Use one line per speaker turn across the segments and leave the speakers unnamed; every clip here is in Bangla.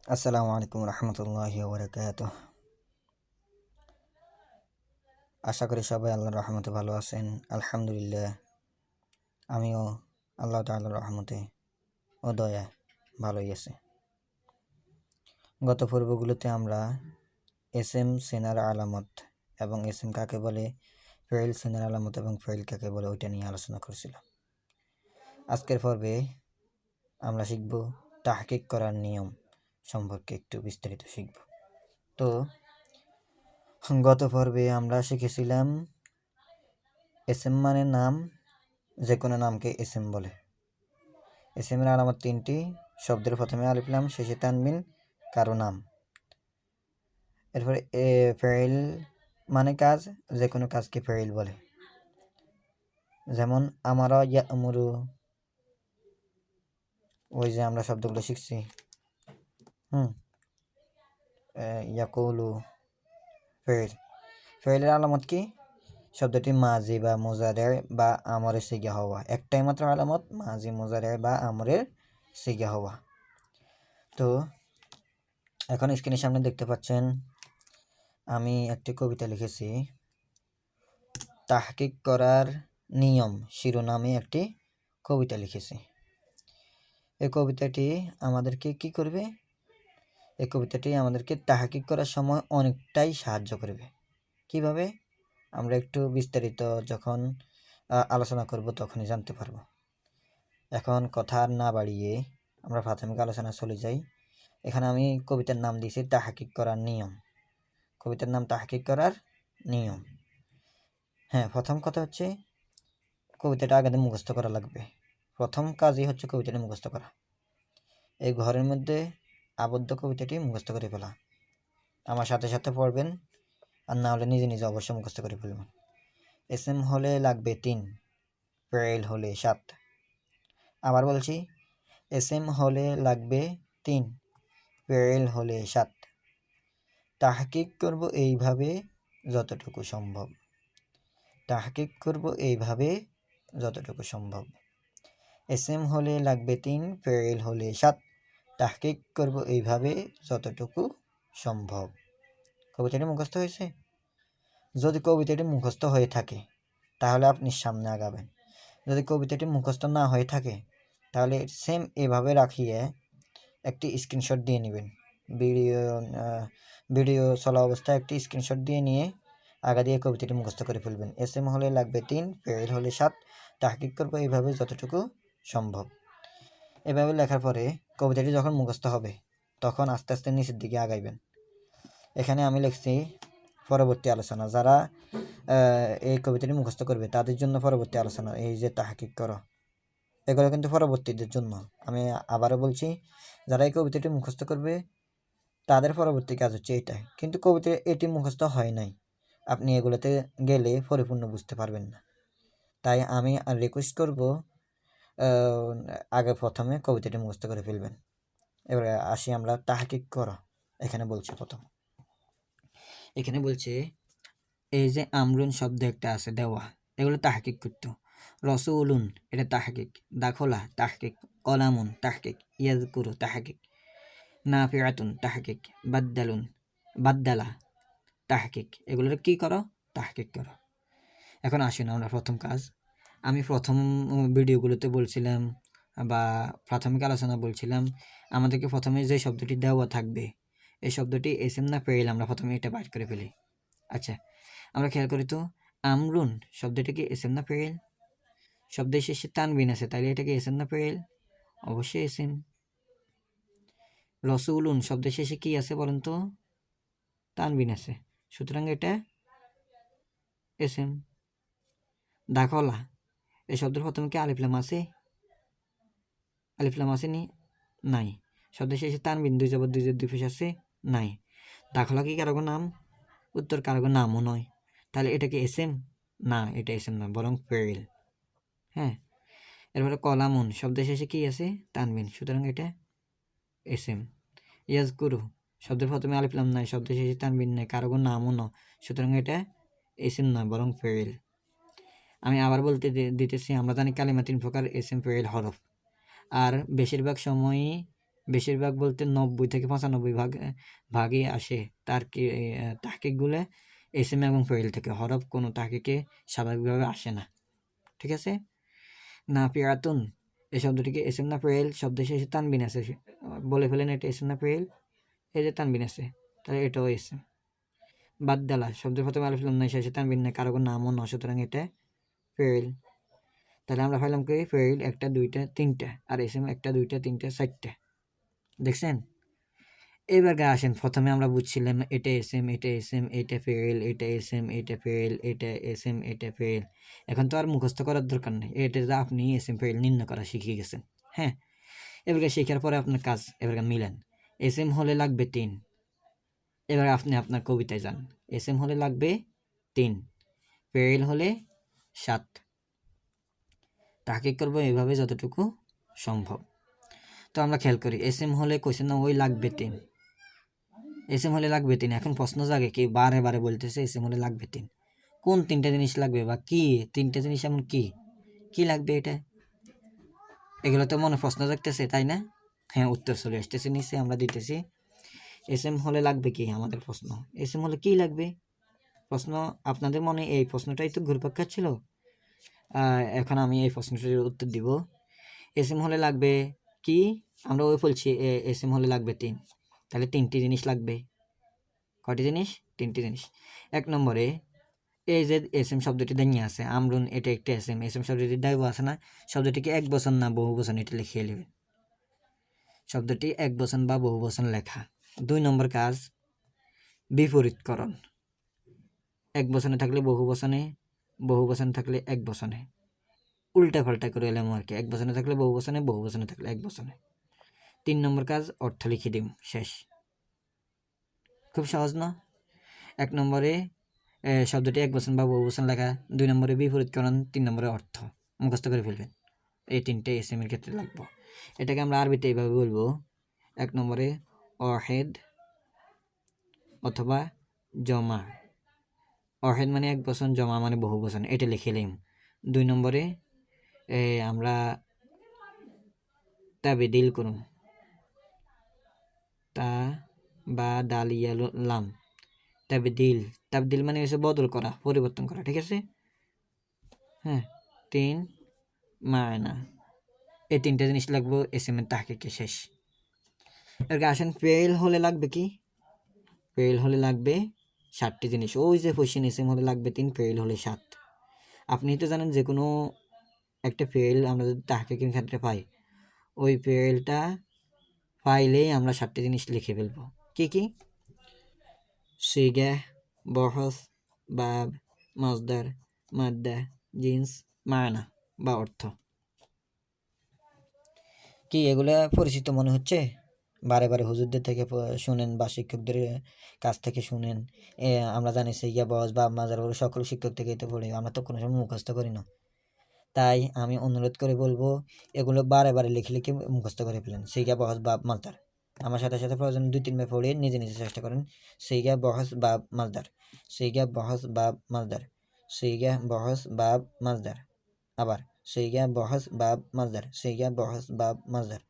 আসসালামু আলাইকুম রহমতুল্লাহি ওবরাকাতুহ। আশা করি সবাই আল্লাহর রহমতে ভালো আছেন। আলহামদুলিল্লাহ, আমিও আল্লাহ তাআলার রহমতে ও দয়া ভালোই আছি। গত পর্বগুলোতে আমরা এস এম চেনার আলামত এবং এস এম কাকে বলে, ফেইল চেনার আলামত এবং ফেইল কাকে বলে ওইটা নিয়ে আলোচনা করছিলাম। আজকের পর্বে আমরা শিখব তাহকিক করার নিয়ম সম্পর্কে একটু বিস্তারিত শিখব। তো গত পর্বে আমরা শিখেছিলাম এস এম মানে নাম, যে কোনো নামকে এস এম বলে। এস এম এর আলামত তিনটি: শব্দের প্রথমে আলিফ লাম, শেষে তানবিন, কারো নাম। এরপরে ফেইল মানে কাজ, যে কোনো কাজকে ফেইল বলে। যেমন আমারা ইয়ামুরু, ওই যে আমরা শব্দগুলো শিখছি। ইয়াকুলু, ফেইল। ফেইলের আলামত কি? শব্দটি মাজি বা মুজারে বা আমরের সিগা হওয়া। একটাই মাত্র আলামত, মাজি মুজারে বা আমরের সিগা হওয়া। তো এখন স্ক্রিনের সামনে দেখতে পাচ্ছেন আমি একটি কবিতা লিখেছি, তাহকিক করার নিয়ম শিরোনামে একটি কবিতা লিখেছি। এই কবিতাটি আমাদেরকে কি করবে? এই কবিতাটি আমাদেরকে তাহকিক করার সময় অনেকটাই সাহায্য করবে। কিভাবে? আমরা একটু বিস্তারিত যখন আলোচনা করব তখনই জানতে পারবো। এখন কথা আর না বাড়িয়ে আমরা প্রাথমিক আলোচনা চলে যাই। এখানে আমি কবিতার নাম দিয়েছি তাহকিক করার নিয়ম। কবিতার নাম তাহকিক করার নিয়ম। হ্যাঁ, প্রথম কথা হচ্ছে কবিতাটা আগে মুখস্থ করা লাগবে। প্রথম কাজই হচ্ছে কবিতাটি মুখস্থ করা। এই ঘরের মধ্যে আবদ্ধ কবিতাটি মুখস্থ করে ফেলা। আমার সাথে সাথে পড়বেন, আর না হলে নিজে নিজে অবশ্যই মুখস্থ করে ফেলবেন। এস এম হলে লাগবে 3, ফেইল হলে 7। আবার বলছি, এস এম হলে লাগবে 3, ফেইল হলে 7। তাহকিক করব এইভাবে যতটুকু সম্ভব। তাহকিক করব এইভাবে যতটুকু সম্ভব। এস এম হলে লাগবে 3, ফেইল হলে 7। তাহকিক করব এইভাবে যতটুকু সম্ভব। কবিতাটি মুখস্থ হয়েছে? যদি কবিতাটি মুখস্থ হয়ে থাকে তাহলে আপনি সামনে আগাবেন। যদি কবিতাটি মুখস্থ না হয়ে থাকে তাহলে সেম এভাবে রাখিয়ে একটি স্ক্রিনশট দিয়ে নেবেন। ভিডিও চলা অবস্থায় একটি স্ক্রিনশট দিয়ে নিয়ে আগা দিয়ে কবিতাটি মুখস্থ করে ফেলবেন। এস এম হলে লাগবে 3, ফেইল হলে 7। তাহকিক করব এইভাবে যতটুকু সম্ভব। এভাবে লেখার পরে কবিতাটি যখন মুখস্থ হবে তখন আস্তে আস্তে নিচের দিকে আগাইবেন। এখানে আমি লিখছি পরবর্তী আলোচনা। যারা এই কবিতাটি মুখস্থ করবে তাদের জন্য পরবর্তী আলোচনা। এই যে তাহকিক করো, এগুলো কিন্তু পরবর্তীদের জন্য। আমি আবারও বলছি, যারা এই কবিতাটি মুখস্থ করবে তাদের পরবর্তী কাজ হচ্ছে এটাই। কিন্তু কবিতা এটি মুখস্থ হয় নাই, আপনি এগুলোতে গেলে পরিপূর্ণ বুঝতে পারবেন না। তাই আমি রিকোয়েস্ট করব, আগে প্রথমে কবিতাটি মুখস্থ করে ফেলবেন। এবারে আসি আমরা তাহকিক করো। এখানে বলছে প্রথম, এখানে বলছে এই যে আমরুন শব্দ একটা আছে দেওয়া, এগুলো তাহকিক করতে। রসুলুন এটা তাহকিক, দাখলা তাহকিক, কলামুন তাহকিক, ইয়াজকুরু তাহকিক, নাফিআতুন তাহকিক, বাদ্দালা তাহকিক। এগুলোর কি করো? তাহকিক করো। এখন আসুন আমরা প্রথম কাজ। আমি প্রথম ভিডিওগুলোতে বলছিলাম বা প্রাথমিক আলোচনা বলছিলাম, আমাদেরকে প্রথমে যে শব্দটি দেওয়া থাকবে এই শব্দটি এস এম না ফেইল, আমরা প্রথমে এটা বাইর করে ফেলি। আচ্ছা, আমরা খেয়াল করি তো, আমরুন শব্দটা কি এস এম না ফেইল? শব্দের শেষে তানবিন আছে, তাহলে এটা কি এস এম না ফেইল? অবশ্যই এস এম। রসুলুন শব্দের শেষে কি আছে বলেন তো? তানবিন আছে, সুতরাং এটা এস এম। দাখলা এই শব্দের প্রথমে কি আলিফ লাম আছে? আলিফ লাম আসেনি? নাই। শব্দের শেষে তানবিন দুই জবর দুই পেশ আছে? নাই। দাখলা কি কারো নাম? উত্তর কারো নামও নয়, তাহলে এটা কি এস এম? না, এটা এস এম না, বরং ফেইল। হ্যাঁ, এরপরে কলামুন শব্দের শেষে কি আছে? তানবিন, সুতরাং এটা এস এম। ইয়াজকুরু শব্দের প্রথমে আলিফ লাম নাই, শব্দের শেষে তানবিন নাই, কারো নামও নয়, সুতরাং এটা এস এম নয়, বরং ফেইল। আমি আবার বলতে দিতেছি, আমরা জানি কালিমা 3 প্রকার, এস এম, ফেইল, হরফ। আর বেশিরভাগ সময়ই বেশিরভাগ বলতে 90 থেকে 95 ভাগই আসে তার কি তাহকিকগুলো এসএম এবং ফেইল থেকে। হরফ কোনো তাহকিকে স্বাভাবিকভাবে আসে না। ঠিক আছে? নাফিয়াতুন এই শব্দটিকে এসএম না ফেইল? শব্দের শেষে তানবিন আছে, বলে ফেলেন এটা এসএম না ফেইল? এই যে তানবিন আছে, তাহলে এটাও এসএম। বাদদালা শব্দের প্রথমে আলিফ লাম নাই, শেষে তানবিন নাই, কারো নামও না, সুতরাং এটা ফেইল। তাহলে আমরা পাইলাম কি ফেইল 1টা 2টা 3টা আর এসএম 1টা 2টা 3টা 4টা। দেখছেন? এবার আসেন, প্রথমে আমরা বুঝছিলাম এটা এসএম, এটা এসএম, এটা ফেইল, এটা এসএম, এটা ফেইল, এটা এসএম, এটা ফেইল। এখন তো আর মুখস্থ করার দরকার নেই, এটা যা আপনি এসএম ফেইল নির্ণয় করা শিখে গেছেন। হ্যাঁ, এবার শেখার পরে আপনার কাজ, এবার মিলেন। এসএম হলে লাগবে 3। এবার আপনি আপনার কবিতায় যান। এসএম হলে লাগবে 3, ফেইল হলে 7। তাহকিক করবো এভাবে যতটুকু সম্ভব। তো আমরা খেয়াল করি, এসএম হলে কোশ্চেন না ওই লাগবে 3, এসএম হলে লাগবে 3। এখন প্রশ্ন জাগে কি বারে বারে বলতেছে এসএম হলে লাগবে 3, কোন 3টা জিনিস লাগবে বা কি 3টা জিনিস এমন কি লাগবে এটা? এগুলো তো মনে প্রশ্ন জাগতেছে, তাই না? হ্যাঁ, উত্তর চলে আসতেছে নিচে, আমরা দিতেছি। এসএম হলে লাগবে কি? আমাদের প্রশ্ন এসএম হলে কি লাগবে? প্রশ্ন আপনাদের মনে এই প্রশ্নটাই তো ঘুরপাক খাচ্ছিল। এখন আমি এই প্রশ্নটির উত্তর দিব। এসএম হলে লাগবে কি? আমরা ওই বলছি এসএম হলে লাগবে 3, তাহলে 3টি জিনিস লাগবে। কয়টি জিনিস? 3টি জিনিস। 1 নম্বরে এই যে এসএম শব্দটি দাঁড়িয়ে আছে, আমরুন, এটা একটা এসএম। এসএম শব্দটি দাঁড়িয়ে আছে না? শব্দটিকে এক বচন না বহু বচন এটা লিখিয়ে নেবেন। শব্দটি এক বচন বা বহু বচন লেখা। 2 নম্বর কাজ বিপরীতকরণ। এক বচনে থাকলে বহু বচনে, বহু বচনে থাকলে এক বচনে, উল্টা পাল্টা করে এলাম আর কি। এক বচনে থাকলে বহু বচনে, বহু বচনে থাকলে এক বচনে। 3 নম্বর কাজ অর্থ লিখে দিম, শেষ। খুব সহজ না? 1 নম্বরে শব্দটি এক বচন বা বহু বচন লেখা, 2 নম্বরে বিপরীতকরণ, 3 নম্বরে অর্থ। মুখস্থ করে ফেলবেন। এই 3টে এসএম এর ক্ষেত্রে লাগবে। এটাকে আমরা আরবিতে এইভাবে বলবো। 1 নম্বরে ওয়াহিদ অথবা জমা। ওয়াহিদ মানে এক বচন, জমা মানে বহু বচন, এটা লিখে নিলাম। 2 নম্বরে আমরা তাবেদিল করুন, তা বা দাল ইয়া লাম, তাবদিল মানে হচ্ছে বদল করা, পরিবর্তন করা। ঠিক আছে? হ্যাঁ। 3 মায়না। এই 3টা জিনিস লাগবে এসএম এর তাহকিকে, শেষ। এবার আসেন ফেইল হলে লাগবে কি? ফেইল হলে লাগবে 7টি জিনিস। ওই যে কোশ্চেন এসএম হলে লাগবে 3, ফেইল হলে 7। আপনি তো জানেন যে কোনো একটা ফেইল আমরা যদি তাহকিকের ক্ষেত্রে পাই, ওই ফেইলটা পাইলেই আমরা 7টি জিনিস লিখে ফেলবো। কি? সিগা, বহস, বাব, মসদার, মাদ্দা, জিন্স, মায়না বা অর্থ। কি এগুলা পরিচিত মনে হচ্ছে? বারে বারে হুজুরদের থেকে শুনেন বা শিক্ষকদের কাছ থেকে শুনেন। আমরা জানি সিগা, বহস, বাব, মাজার সকল শিক্ষক থেকে এটা পড়ি, আমরা তো কোনো সময় মুখস্থ করি না। তাই আমি অনুরোধ করে বলবো এগুলো বারে বারে লিখে লিখে মুখস্থ করে ফেলেন। সিগা, বহস, বাব, মাসদার। আমার সাথে সাথে প্রয়োজন 2-3 বার পড়ে নিজে নিজে চেষ্টা করেন। সিগা, বহস, বাব, মাসদার, সিগা, বহস, বাব, মাসদার, সিগা, বহস, বাব, মাসদার। আবার সিগা, বহস, বাব, মাসদার, সিগা, বহস, বাব, মাসদার।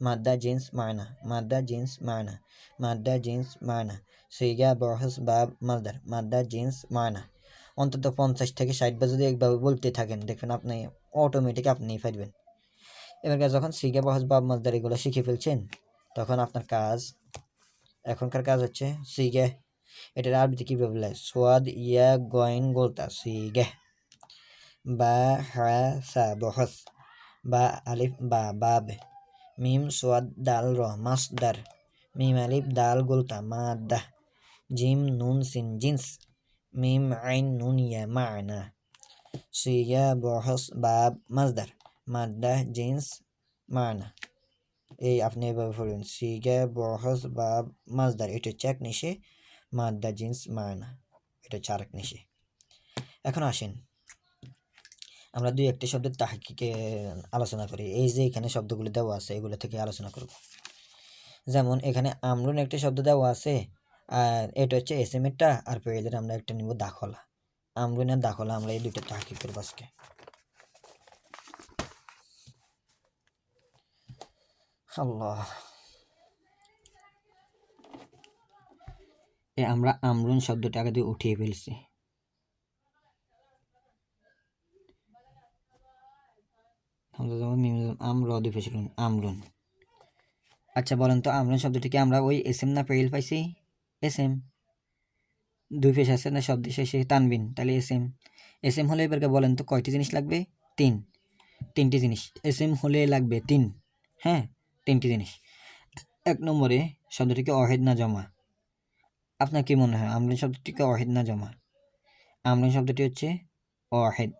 মাদ্দা, জিন্স, মায়না, মাদ্দা, জিন্স, মায়না, মাদ্দা, জিন্স, মায়না, সিগা, বহস, বাব, মাসদার, মাদ্দা, জিন্স, মায়না। অন্তত 50 থেকে 60 বার যদি একভাবে বলতে থাকেন, দেখবেন আপনি অটোমেটিক আপনিই পারবেন। এবার যখন সিগা, বহস, বাব, মাসদার এগুলো শিখে ফেলছেন, তখন আপনার কাজ, এখনকার কাজ হচ্ছে সিগা। এটার আরবিতে কীভাবে বলে? সোয়াদ ইয়া গয়েন গোলতা সিগা, বা হা সা বহস, বা আলিফ বা বাব, মিম সোয়াদ দাল র মাসদার, মিম আলিফ দাল গোলতা মাদ্দা, জিম নুন সিন জিন্স, মিম আইন নুন ইয়া মায়না, সিগা, বহস, বাব, মাসদার, মাদ্দা, জিন্স, মায়না। এই আপনি এভাবে পড়বেন, সিগা, বহস, বাব, মাসদার, এটা হচ্ছে এক নিশে, মাদ্দা, জিন্স, মায়না, এটা হচ্ছে আরেক নিশে। এখন আসেন আমরা 2-1টি শব্দের তাহকিকে আলোচনা করি। এই যে এখানে শব্দগুলো দেওয়া আছে এগুলো থেকে আলোচনা করব। যেমন এখানে আমরুন একটি শব্দ দেওয়া আছে, আর এটা হচ্ছে এসএম এরটা, আর পেয়েদের আমরা একটা নিব দাখলা। আমরুন আর দাখলা আমরা এই দুইটা তাহকিক করব আজকে। আল্লাহ, আমরা আমরুন শব্দটা আগে দিয়ে উঠিয়ে ফেলছি। আমরুন। আচ্ছা বলেন তো, আমরুন শব্দটিকে আমরা ওই এসএম না পেরিল পাইছি? এসএম, দুই পেশ আছে না শব্দ শেষে তানবিন, তাহলে এসএম। এসএম হলে এবারকে বলেন তো কয়টি জিনিস লাগবে? তিনটি জিনিস। এসএম হলে লাগবে তিন, হ্যাঁ, তিনটি জিনিস। এক নম্বরে শব্দটিকে অহেদ না জমা। আপনার কি মনে হয় আমরুন শব্দটিকে অহেদ না জমা? আমরুন শব্দটি হচ্ছে অহেদ,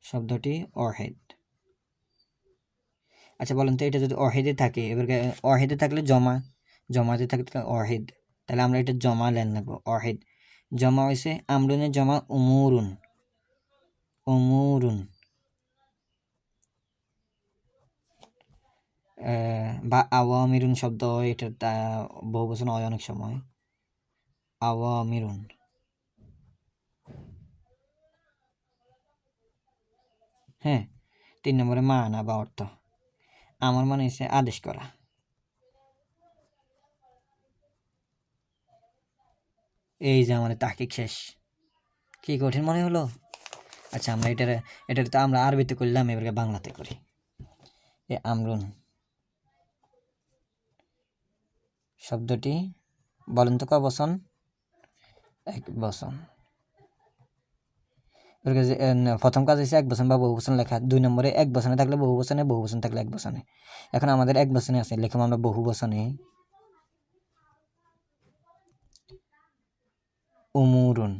শব্দটি অহেদ। আচ্ছা বলেন তো, এটা যদি অহেদে থাকে, এবার অহেদে থাকলে জমা, জমাতে থাকলে অহেদ, তাহলে আমরা এটা জমা লেন লাগবো, অহেদ। জমা হয়েছে আমরুনের জমা উমুরুন, উমুরুন। বা আওয়ামিরুন শব্দ, এটার বহু বচন হয় অনেক সময়, আওয়ামিরুন। হ্যাঁ, 3 নম্বরে মানা বা অর্থ। আমার মানে হচ্ছে আদেশ করা। এই যে আমাদের তাহকিক শেষ। কি কঠিন মনে হলো? আচ্ছা আমরা এটার তো আমরা আরবিতে করলাম, এবারে বাংলাতে করি। এ আমরুন শব্দটি বলেন তো ক বচন? এক বচন। প্রথম কাজ হচ্ছে এক বচন বা বহু বচন লেখা। 2 নম্বরে এক বচনে থাকলে বহু বচনে, বহু বচন থাকলে এক বচনে। এখন আমাদের এক বচনে আছে, লিখলাম আমরা বহু বচনে উমুরুন।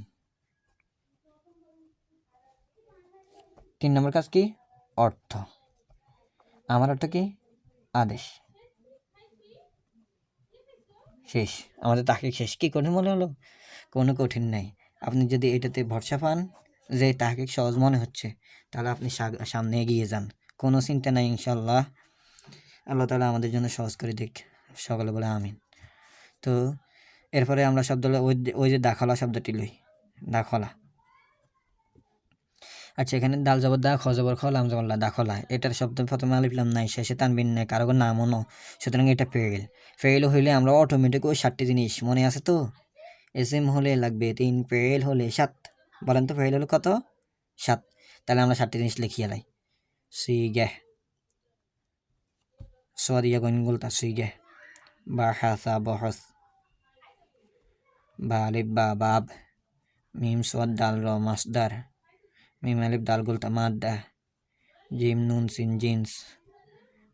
3 নম্বর কাজ কি? অর্থ। আমার অর্থ কি? আদেশ। শেষ, আমাদের তাহকিক শেষ। কি কঠিন মনে হলো? কোনো কঠিন নাই। আপনি যদি এটাতে ভরসা পান যে তাহকিক সহজ মনে হচ্ছে, তাহলে আপনি সামনে এগিয়ে যান, কোনো চিন্তা নাই ইনশাল্লাহ। আল্লাহ তাআলা আমাদের জন্য সহজ করে দিক, সকলে বলে আমিন। তো এরপরে আমরা শব্দ ওই যে দাখলা শব্দটি লই, দাখলা। আচ্ছা এখানে দাল জবর দা, খ জবর খ, লাম জবর লা, দাখলা। এটার শব্দ প্রথমে আলিফ লাম নাই, শেষে তানবিন নাই, কারো নামও ন, সুতরাং এটা ফেল। ফেল হইলে আমরা অটোমেটিক ওই 7টি জিনিস মনে আছে তো? এসএম হলে লাগবে 3, ফেল হলে 7। বলেন তো ফেল হলে কত? 7। তাহলে আমরা 7টি জিনিস লিখিয়ে লাই। সিগাহ, সরিয়া গনগুলতা সিগাহ, বা হাসা বহস, বা আলিফ বা বাব, মিম সোয়াদ দাল র মাসদার, মিম আলিফ দাল গুলতা মাদ্দা, জিম নুন সিন জিন্স,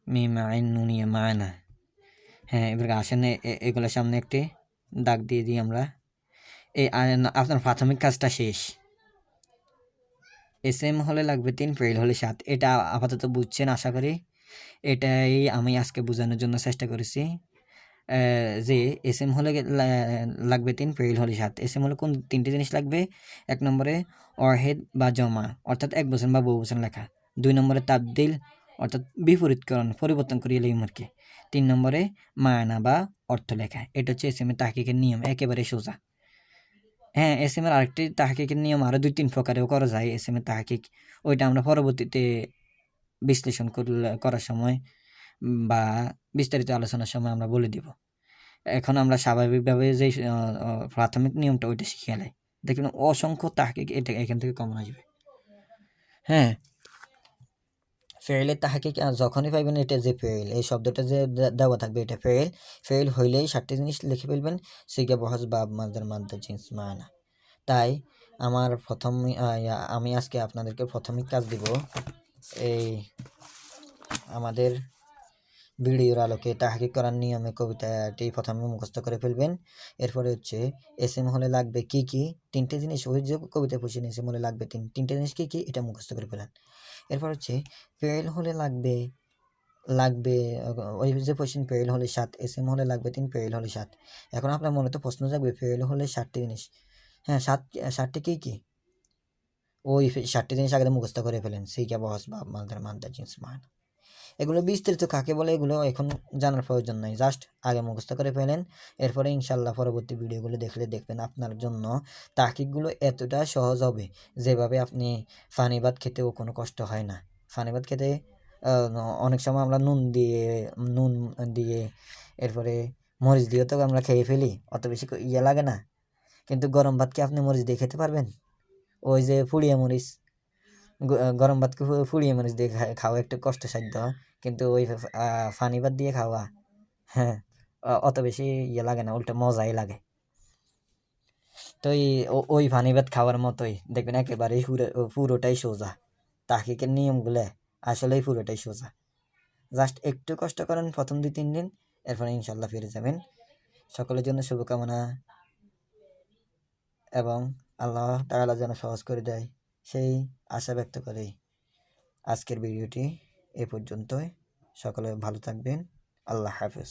মিম আইন নুনিয়া মায়না। হ্যাঁ, এবার আসেন এগুলোর সামনে একটি দাগ দিয়ে দিই আমরা। এই আপনার প্রাথমিক কাজটা শেষ। এসএম হলে লাগবে 3, ফেল হলে 7। এটা আপাতত বুঝছেন আশা করি। এটাই আমি আজকে বোঝানোর জন্য চেষ্টা করেছি, যে এসএম হলে লাগবে 3, ফেল হলে 7। এসএম হলে কোন 3টি জিনিস লাগবে? 1 নম্বরে অহেদ বা জমা, অর্থাৎ এক বচন বা বহু বচন লেখা। 2 নম্বরে তাবদিল, অর্থাৎ বিপরীতকরণ, পরিবর্তন করিয়ে লিমুরকে। 3 নম্বরে মায়না বা অর্থ লেখা। এটা হচ্ছে এসএম এর তাহকিকের নিয়ম, একেবারে সোজা। হ্যাঁ, এসএম এর আরেকটি তাহকিকের নিয়ম আরও 2-3 প্রকারেও করা যায় এসএম এর তাহকিক। ওইটা আমরা পরবর্তীতে বিশ্লেষণ করার সময় বা বিস্তারিত আলোচনার সময় আমরা বলে দিব। এখন আমরা স্বাভাবিকভাবে যে প্রাথমিক নিয়মটা ওইটা শিখিয়ে নেই, দেখবেন অসংখ্য তাহকিক এটা এখান থেকে কমন আসবে। হ্যাঁ, ফেইলের তাহকিক যখনই পাইবেন, এটা যে ফেইল এই শব্দটা যে দেওয়া থাকবে, এটা ফেইল। ফেইল হইলেই 7টি জিনিস লিখে ফেলবেন, সিগা বহজ বাব মাদার মাদ্দা জিন্স মানা। তাই আমার আমি আজকে আপনাদেরকে প্রাথমিক কাজ দিব, এই আমাদের ভিডিওর আলোকে তাহকিক করার নিয়মে কবিতাটি প্রথমে মুখস্থ করে ফেলবেন। এরপরে হচ্ছে এসএম হলে লাগবে কি কি 3টে জিনিস, ওই যে কবিতা পুষে এসএম হলে লাগবে 3টে জিনিস কি কি, এটা মুখস্থ করে ফেলেন। এরপর হচ্ছে ফেল হলে লাগবে ওই যে কোশ্চেন, ফেল হলে 7, এসএম হলে লাগবে 3, ফেল হলে 7। এখন আপনার মনে তো প্রশ্ন জাগবে, ফেল হলে 7টি জিনিস, হ্যাঁ 7টি কি কি? ওই 7টি জিনিস আগে মুখস্থ করে ফেলেন, সিগা বহস বা মালদার মালদা জিন্স মান। এগুলো বিস্তারিত কাকে বলে এগুলো এখন জানার প্রয়োজন নাই, জাস্ট আগে মুখস্থ করে ফেলেন। এরপরে ইনশাল্লাহ পরবর্তী ভিডিওগুলো দেখবেন আপনার জন্য তাহকিকগুলো এতটা সহজ হবে, যেভাবে আপনি ফানি ভাত খেতেও কোনো কষ্ট হয় না। ফানি ভাত খেতে অনেক সময় আমরা নুন দিয়ে এরপরে মরিচ দিয়ে তো আমরা খেয়ে ফেলি, অত বেশি ইয়ে লাগে না। কিন্তু গরম ভাত কি আপনি মরিচ দিয়ে খেতে পারবেন? ওই যে পুড়িয়ে মরিচ, গরম ভাতকে পুড়িয়ে মরিচ দিয়ে খাওয়া একটু কষ্টসাধ্য, কিন্তু ওই ফানি ভাত দিয়ে খাওয়া, হ্যাঁ, অত বেশি ইয়ে লাগে না, উল্টা মজাই লাগে। তো ওই ফানি ভাত খাওয়ার মতোই দেখবেন, একেবারেই পুরোটাই সোজা। তাহকিকের নিয়মগুলো আসলেই পুরোটাই সোজা। জাস্ট একটু কষ্ট করেন প্রথম 2-3 দিন, এরপরে ইনশাল্লাহ ফিরে যাবেন। সকলের জন্য শুভকামনা, এবং আল্লাহ তাআলা যেন সহজ করে দেয় সেই আশা ব্যক্ত করেই আজকের ভিডিওটি এ পর্যন্তই। সকলে ভালো থাকবেন। আল্লাহ হাফেজ।